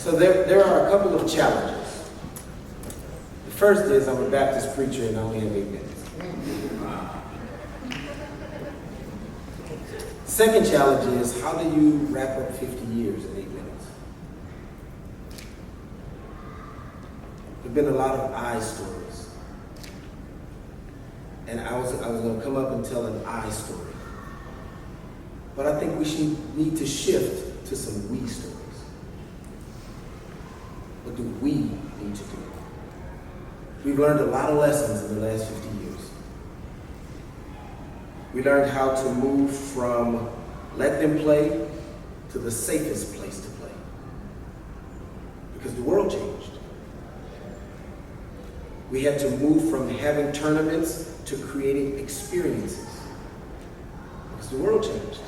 So there are a couple of challenges. The first is I'm a Baptist preacher and I only have 8 minutes. Second challenge is how do you wrap up 50 years in 8 minutes? There have been a lot of I stories. And I was going to come up and tell an I story. But I think we need to shift to some we stories. What do we need to do? We've learned a lot of lessons in the last 50 years. We learned how to move from let them play to the safest place to play. Because the world changed. We had to move from having tournaments to creating experiences. Because the world changed.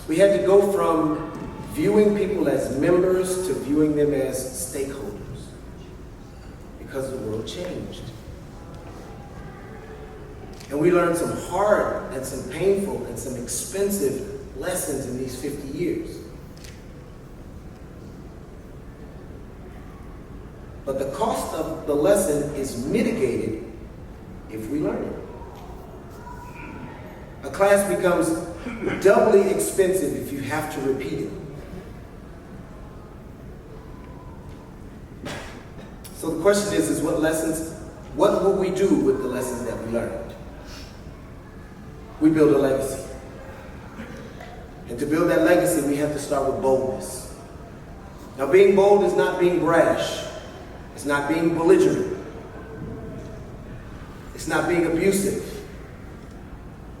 We had to go from viewing people as members to viewing them as stakeholders. Because the world changed. And we learned some hard and some painful and some expensive lessons in these 50 years. But the cost of the lesson is mitigated if we learn it. A class becomes doubly expensive if you have to repeat it. So the question is what will we do with the lessons that we learned? We build a legacy. And to build that legacy, we have to start with boldness. Now, being bold is not being brash. It's not being belligerent. It's not being abusive.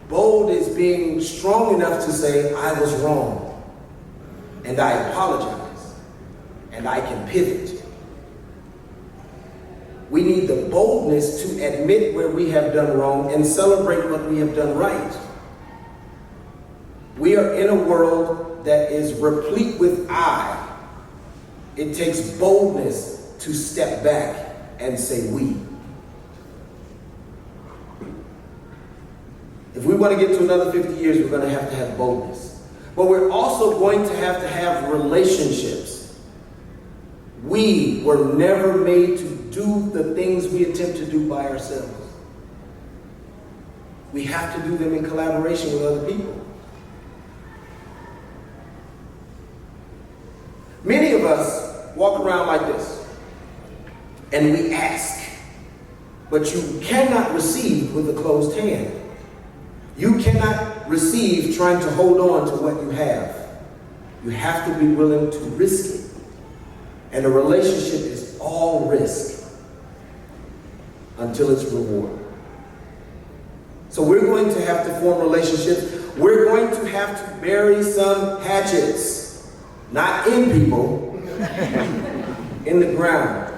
Bold is being strong enough to say, I was wrong, and I apologize, and I can pivot. We need the boldness to admit where we have done wrong and celebrate what we have done right. We are in a world that is replete with I. It takes boldness to step back and say we. If we want to get to another 50 years, we're going to have boldness. But we're also going to have relationships. We were never made to do the things we attempt to do by ourselves. We have to do them in collaboration with other people. Many of us walk around like this, and we ask, but you cannot receive with a closed hand. You cannot receive trying to hold on to what you have. You have to be willing to risk it. And a relationship is all risk until it's reward. So we're going to have to form relationships. We're going to have to bury some hatchets, not in people, in the ground.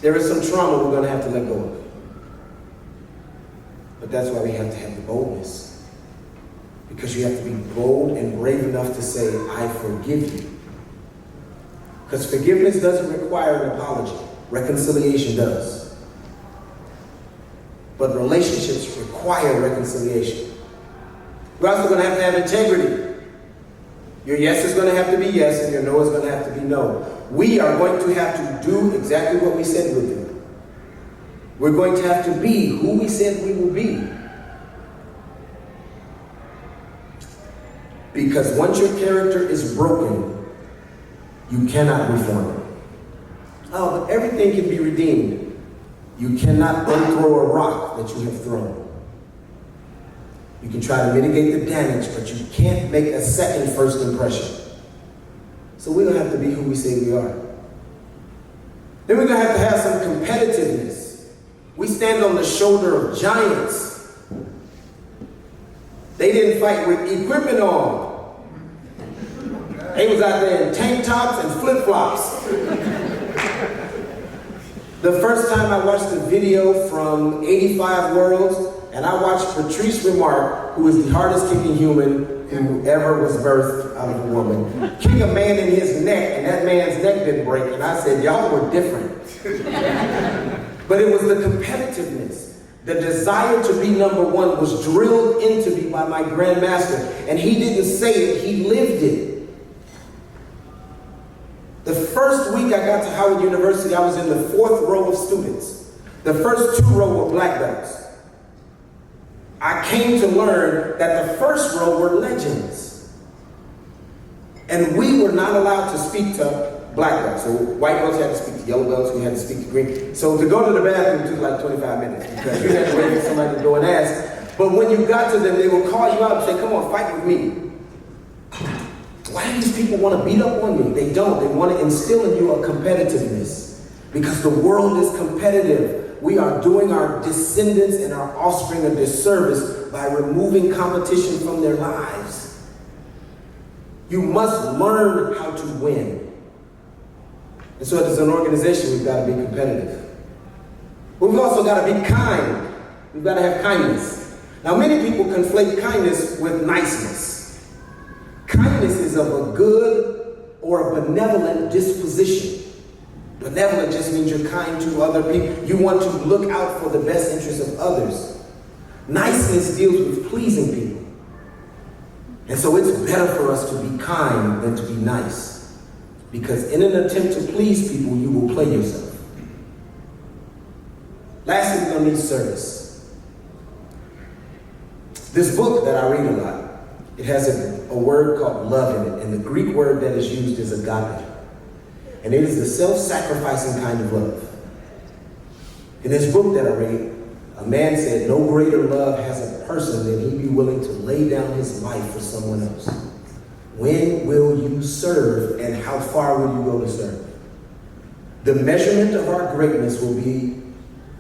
There is some trauma we're going to have to let go of. But that's why we have to have the boldness. Because you have to be bold and brave enough to say, I forgive you. Because forgiveness doesn't require an apology. Reconciliation does. But relationships require reconciliation. We're also going to have integrity. Your yes is going to have to be yes, and your no is going to have to be no. We are going to have to do exactly what we said we'll do. We're going to have to be who we said we will be. Because once your character is broken, you cannot reform it. Oh, but everything can be redeemed. You cannot unthrow a rock that you have thrown. You can try to mitigate the damage, but you can't make a second first impression. So we're going to have to be who we say we are. Then we're going to have some competitiveness. We stand on the shoulder of giants. They didn't fight with equipment on. They was out there in tank tops and flip-flops. The first time I watched a video from 85 Worlds, and I watched Patrice Remarque, who is the hardest kicking human who ever was birthed out of a woman, kick a man in his neck, and that man's neck didn't break. And I said, y'all were different. But it was the competitiveness. The desire to be number one was drilled into me by my grandmaster. And he didn't say it, he lived it. The first week I got to Howard University, I was in the 4th row of students. The first 2 rows were black belts. I came to learn that the first row were legends. And we were not allowed to speak to black belts. So white belts had to speak to yellow belts, we had to speak to green. So to go to the bathroom took like 25 minutes because you had to wait for somebody to go and ask. But when you got to them, they would call you out and say, come on, fight with me. Why do these people want to beat up on me? They don't. They want to instill in you a competitiveness because the world is competitive. We are doing our descendants and our offspring a disservice by removing competition from their lives. You must learn how to win. And so as an organization, we've got to be competitive. But we've also got to be kind. We've got to have kindness. Now, many people conflate kindness with niceness. Kindness is of a good or a benevolent disposition. Benevolent just means you're kind to other people. You want to look out for the best interests of others. Niceness deals with pleasing people. And so it's better for us to be kind than to be nice. Because in an attempt to please people, you will play yourself. Lastly, we're going to need service. This book that I read a lot, it has a word called love in it. And the Greek word that is used is agape. And it is the self-sacrificing kind of love. In this book that I read, a man said, no greater love has a person than he be willing to lay down his life for someone else. When will you serve and how far will you go to serve? The measurement of our greatness will be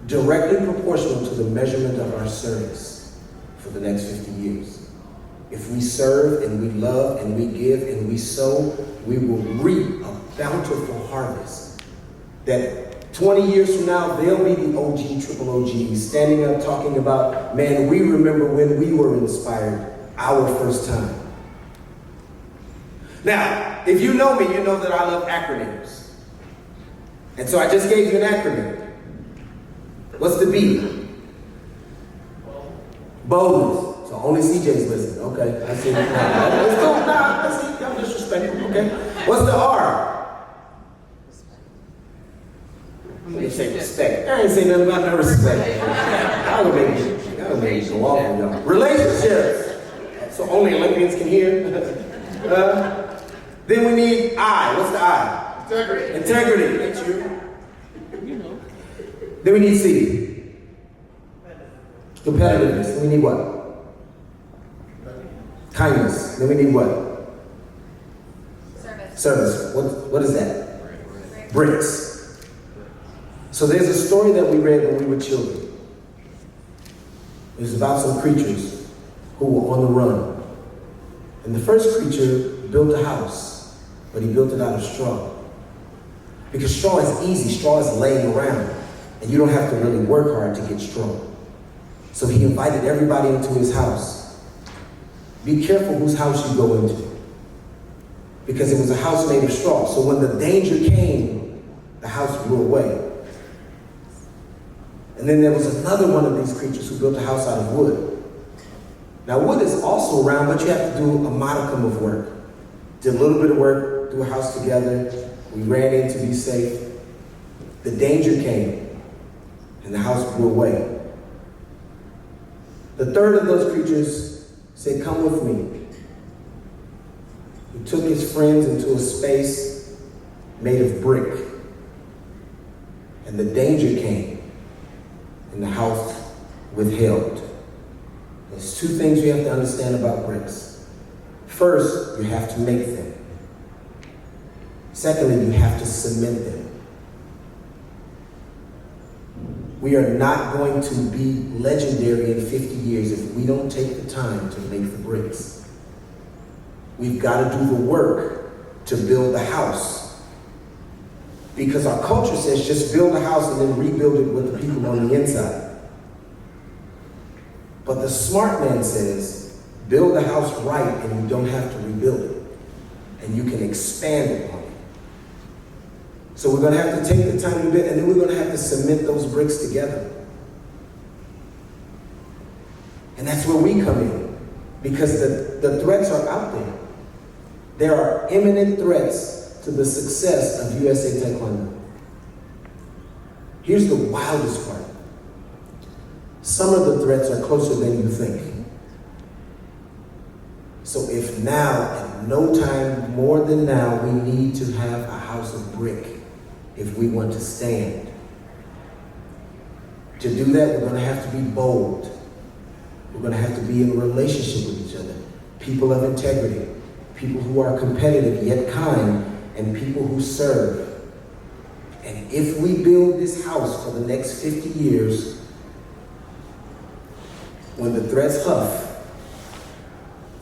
directly proportional to the measurement of our service for the next 50 years. If we serve and we love and we give and we sow, we will reap a bountiful harvest. That 20 years from now, they'll be the OG, triple OGs, standing up talking about, man, we remember when we were inspired, our first time. Now, if you know me, you know that I love acronyms. And so I just gave you an acronym. What's the B? Boldness. So only CJ's listening. Okay, I see. Let's go. Nah, let's see. I'm disrespectful. Okay. What's the R? They say respect. I ain't say nothing about no respect. That'll make me go off on y'all. Relationships. So only Olympians can hear. Then we need I. What's the I? Integrity. Integrity. That's you. You know. Then we need C. Competitiveness. Then we need what? Kindness. Then we need what? Service. What is that? Bricks. So there's a story that we read when we were children. It was about some creatures who were on the run. And the first creature built a house, but he built it out of straw. Because straw is easy, straw is laying around, and you don't have to really work hard to get straw. So he invited everybody into his house. Be careful whose house you go into, because it was a house made of straw. So when the danger came, the house blew away. And then there was another one of these creatures who built a house out of wood. Now wood is also around, but you have to do a modicum of work. Did a little bit of work, do a house together. We ran in to be safe. The danger came, and the house blew away. The third of those creatures said, come with me. He took his friends into a space made of brick. And the danger came, and the house withheld. There's two things you have to understand about bricks. First, you have to make them. Secondly, you have to cement them. We are not going to be legendary in 50 years if we don't take the time to make the bricks. We've got to do the work to build the house. Because our culture says just build a house and then rebuild it with the people on the inside. But the smart man says, build the house right and you don't have to rebuild it. And you can expand upon it. So we're going to have to take the time to build, and then we're going to have to cement those bricks together. And that's where we come in, because the threats are out there. There are imminent threats to the success of USA Taekwondo. Here's the wildest part. Some of the threats are closer than you think. So if now, at no time more than now, we need to have a house of brick if we want to stand. To do that, we're going to have to be bold. We're going to have to be in a relationship with each other. People of integrity, people who are competitive yet kind, and people who serve. And if we build this house for the next 50 years, when the threats huff,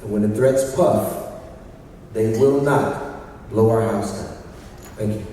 and when the threats puff, they will not blow our house down. Thank you.